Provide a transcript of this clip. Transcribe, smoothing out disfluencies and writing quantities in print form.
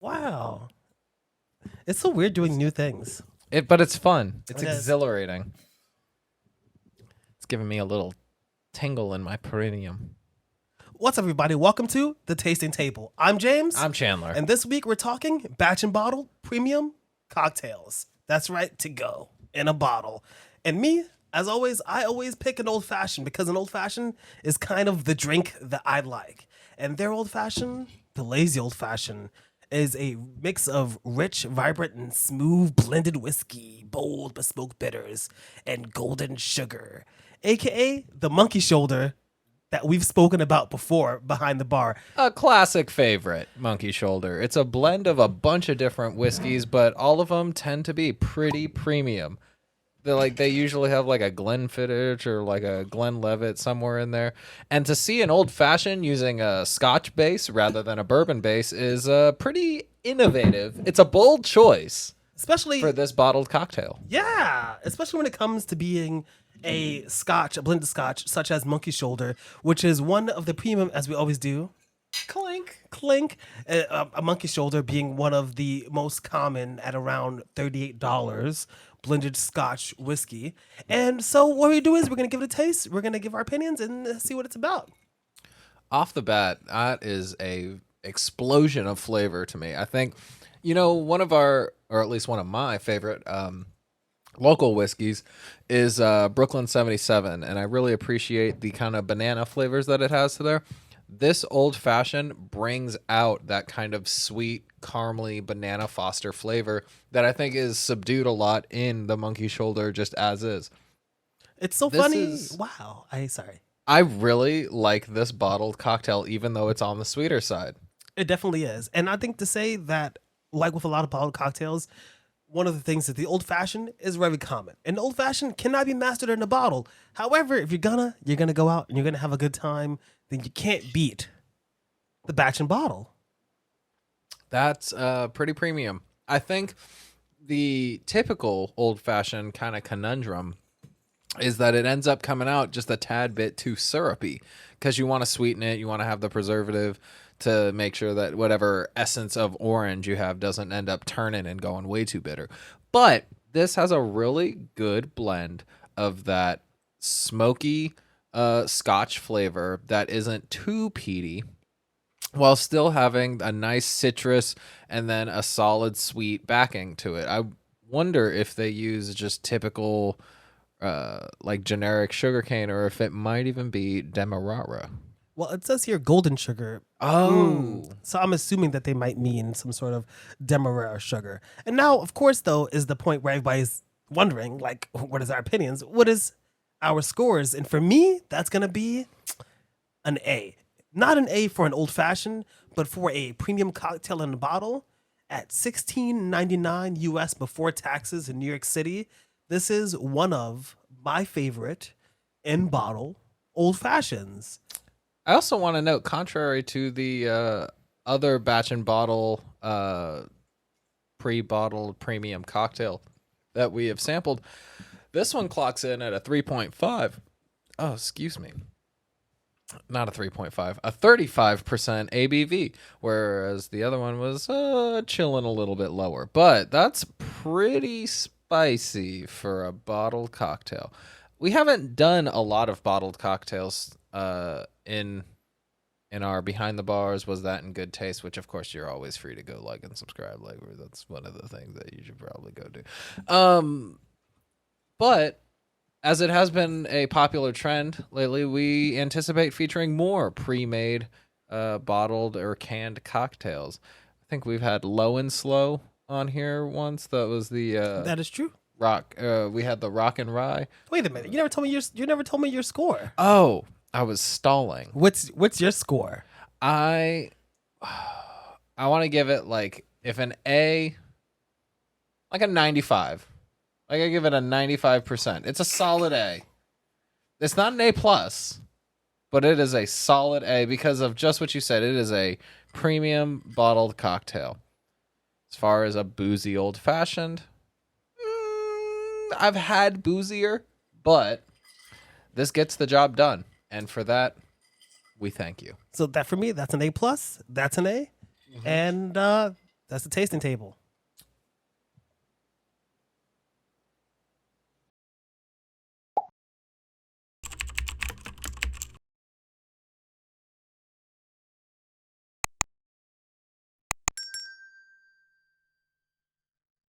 Wow. It's so weird doing new things. But it's fun. It's It is. exhilarating. It's giving me a little tingle in my perineum. What's up, everybody? Welcome to The Tasting Table. I'm James. I'm Chandler. And this week we're talking batch and bottle premium cocktails. That's right, to go in a bottle. And me, as always, I always pick an old fashioned because an old fashioned is kind of the drink that I like. And their old fashioned, the lazy old fashioned, is a mix of rich, vibrant, and smooth blended whiskey, bold bespoke bitters, and golden sugar, aka the monkey shoulder that we've spoken about before behind the bar. A classic favorite, Monkey Shoulder. It's a blend of a bunch of different whiskeys, but all of them tend to be pretty premium. They usually have like a Glenfiddich or like a Glenlivet somewhere in there. And to see an old fashioned using a Scotch base rather than a bourbon base is pretty innovative. It's a bold choice, Especially for this bottled cocktail. Yeah, especially when it comes to being a scotch, a blended scotch, such as Monkey Shoulder, which is one of the premium, as we always do. Clink. A Monkey Shoulder being one of the most common at around $38 blended scotch whiskey. And so what we do is we're going to give it a taste. We're going to give our opinions and see what it's about. Off the bat, that is a explosion of flavor to me. I think, one of our, or at least one of my favorite local whiskeys is Brooklyn 77, and I really appreciate the kind of banana flavors that it has to there. This old fashioned brings out that kind of sweet, caramely banana Foster flavor that I think is subdued a lot in the Monkey Shoulder just as is. It's so funny. Wow. Sorry. I really like this bottled cocktail, even though it's on the sweeter side. It definitely is. And I think to say that, like with a lot of bottled cocktails, one of the things that the old fashioned is very common. And the old fashioned cannot be mastered in a bottle. However, if you're gonna go out and you're gonna have a good time, then you can't beat the batch and bottle. That's pretty premium. I think the typical old fashioned kind of conundrum is that it ends up coming out just a tad bit too syrupy because you want to sweeten it. You want to have the preservative to make sure that whatever essence of orange you have doesn't end up turning and going way too bitter. But this has a really good blend of that smoky Scotch flavor that isn't too peaty while still having a nice citrus and then a solid sweet backing to it. I wonder if they use just typical like generic sugarcane or if it might even be Demerara. Well, it says here golden sugar. Oh. So I'm assuming that they might mean some sort of demerara sugar. And now, of course, though, is the point where everybody's wondering, like, what is our opinions? What is our scores? And for me, that's going to be an A. Not an A for an old fashioned, but for a premium cocktail in a bottle at $16.99 US before taxes in New York City. This is one of my favorite in bottle old fashions. I also want to note, contrary to the other batch and bottle pre-bottled premium cocktail that we have sampled, this one clocks in at a 3.5. Oh, excuse me. Not a 3.5, a 35% ABV, whereas the other one was chilling a little bit lower. But that's pretty spicy for a bottled cocktail. We haven't done a lot of bottled cocktails in our Behind the Bars. Was that in Good Taste, which of course you're always free to go like and subscribe. Like, that's one of the things that you should probably go do. But as it has been a popular trend lately, we anticipate featuring more pre-made bottled or canned cocktails. I think we've had Low and Slow on here once. That was the That is true. rock. We had the Rock and Rye. Wait a minute. You never told me your score. Oh, I was stalling. What's your score? I want to give it like if an A, like a 95. Like I give it a 95%. It's a solid A. It's not an A plus, but it is a solid A because of just what you said. It is a premium bottled cocktail. As far as a boozy old fashioned, I've had boozier, but this gets the job done. And for that, we thank you. So that for me, that's an A plus. That's an A, and That's the tasting table.